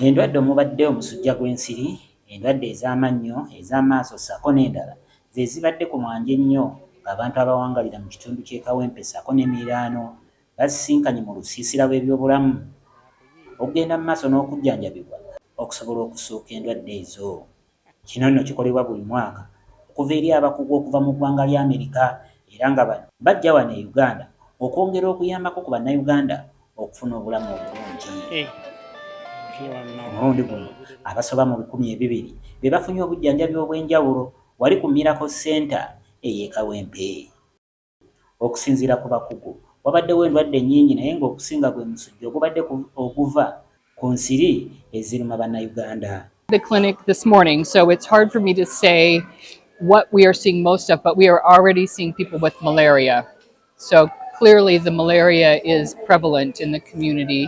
Endwadde omubadde omusujja gw'ensiri, endwadde ez'amannyo, ez'amaaso ssaako n'endala ze zibadde ku mwanje ennyo ng'abantu abawangalira mu kitundu ky'e Kawempe ssaako n'emiriraano basisinkanye mu lusiisira lw'ebyobulamu okugenda mu maaso n'okujjanjabibwa okusobola okusuuka endwadde ezo. Kino nno kikolebwa buli mwaka okuva eri abakugu okuva mu ggwanga lya Amerika era nga bano bajja wano e Uganda okwongera okuyambako ku bannayuganda okufuna obulamu obulungi. Omulundi guno abasoba mu 200 be bafunye obujjanjabi obw'enjawulo wali ku Miracle Center ey'e Kawempe. Okusinziira ku bakugu wabaddewo endwadde nnyingi naye ng'okusinga gwe musujja ogubadde oguva ku nsiri eziruma bannayuganda. The clinic this morning, so it's hard for me to say what we are seeing most of, but we are already seeing people with malaria. So clearly the malaria is prevalent in the community.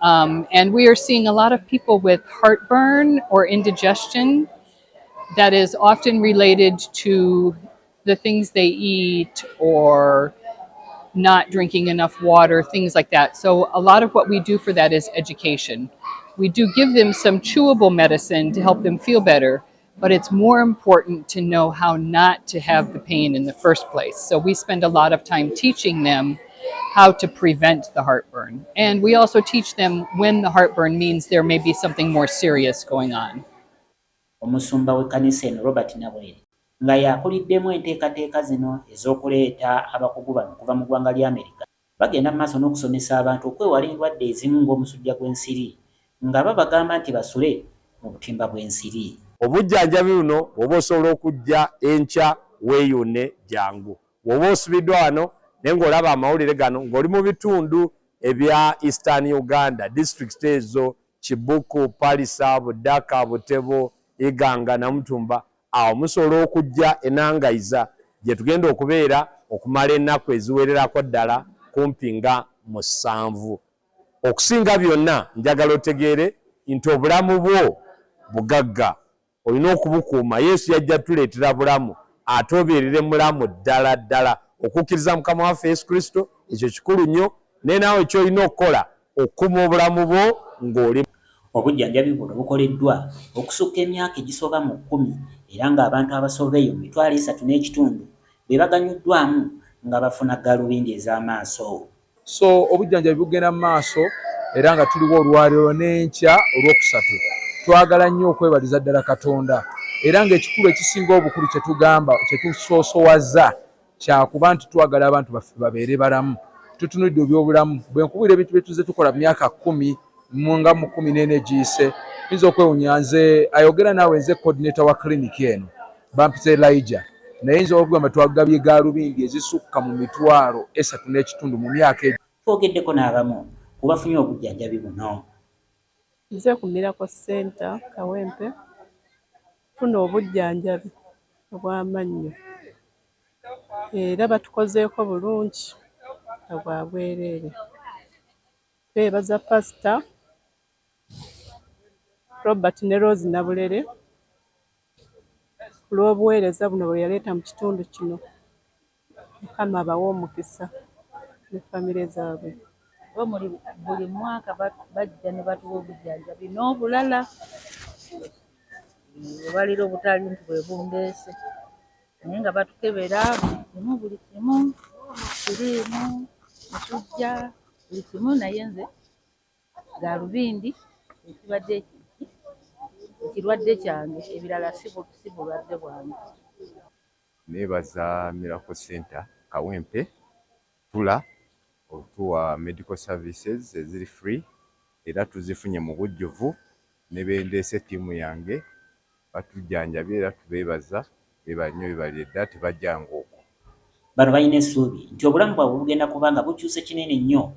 And we are seeing a lot of people with heartburn or indigestion that is often related to the things they eat or not drinking enough water, things like that. So a lot of what we do for that is education. We do give them some chewable medicine to help them feel better, but it's more important to know how not to have the pain in the first place. So we spend a lot of time teaching them how to prevent the heartburn. And we also teach them when the heartburn means there may be something more serious going on. Omusumba w'ekkanisa eno Robert Nabwere nga yakuliddemu enteekateeka zino ez'okuleeta abakugu bano okuva mu ggwanga lya Amerika bagenda mu maaso n'okusomesa abantu okwewala endwadde ezimu ng'omusujja gw'ensiri nga babagamba nti basule mu butimba bw'ensiri. Obujjanjabi buno bw'oba osobola okujja enkya weeyune jangu. Bw'oba osubiddwa wano naye ng'olaba amawulire gano ng'oli mu bitundu ebya Eastern Uganda, district ezo Kibuku, Palisa, Budaka, Butebo, Iganga, Namutumba, awo musobola okujja enangayiza gye tugenda okubeera okumala ennaku eziwererako ddala kumpi nga 7. Okusinga byonna njagala otegeere nti obulamu bwo bugagga, olina okubukuuma. Yesu yajja tuleetera bulamu ate obeerere mulamu ddala ddala. Okukkiriza Mukama waffe Yesu Kristo ekyo kikulu nnyo, naye naawe ky'olina okukola okukuuma obulamu bwo ng'oli. Obujjanjabi buno bukoleddwa okusukka emyaka egisoba mu 10 era ng'abantu abasobeeyo mu 3.5 be baganyuddwamu nga bafuna gaalubindi ez'amaaso. So obujjanjabi bugenda mu maaso era nga tuliwo olwaliro n'enkya olwokusatu. Twagala nnyo okwebaliza ddala Katonda era ng'ekikulu ekisinga obukulu kye tugamba kye tusoosowaza kyakuba nti twagala abantu baffe babeere balamu. Tutunulidde ebyobulamu bwe nkubira ebintu bye tuzze tukola mu myaka 10 nga mu 14 giyise nza okwewunya nze ayogera naawe nze coordinator wa clinic eno bampise Elijah naye nza okugamba twagabye gaalubindi ezisukka mu 3.5 mu myaka egyo. Twogeddeko n'abamu ku bafunye obujjanjabi buno. Nze ku Miracle Center Kawempe tufuna obujjanjabi obw'amannyo era batukozeeko bulungi nga bwa bwereere. Twebaza Pastor Robert ne Rose Nabulere ku lw'obuweereza buno bwe yaleeta mu kitundu kino. Mukama abawe omukisa ne famire zaabwe. Buli mwaka bajja ne batuwa obujjanjabi n'obulala obalira obutali nti bwe bundeese naye nga batukebera buli kimu kiriimu musujja buli kimu naye nze gaalubindi ekibadde ekirwadde kyange ebirala si bulwadde bwange. Neebaza Miracle Center Kawempe tula otuwa medical services eziri free era tuzifunye mu bujjuvu ne bendeese ttiimu yange batujjanjabye era tubeebaza bebalina bebalire ddala tebajjanga okwo. Bano balina essuubi nti obulamu bwabwe bugenda kuba nga bukyuse kinene nnyo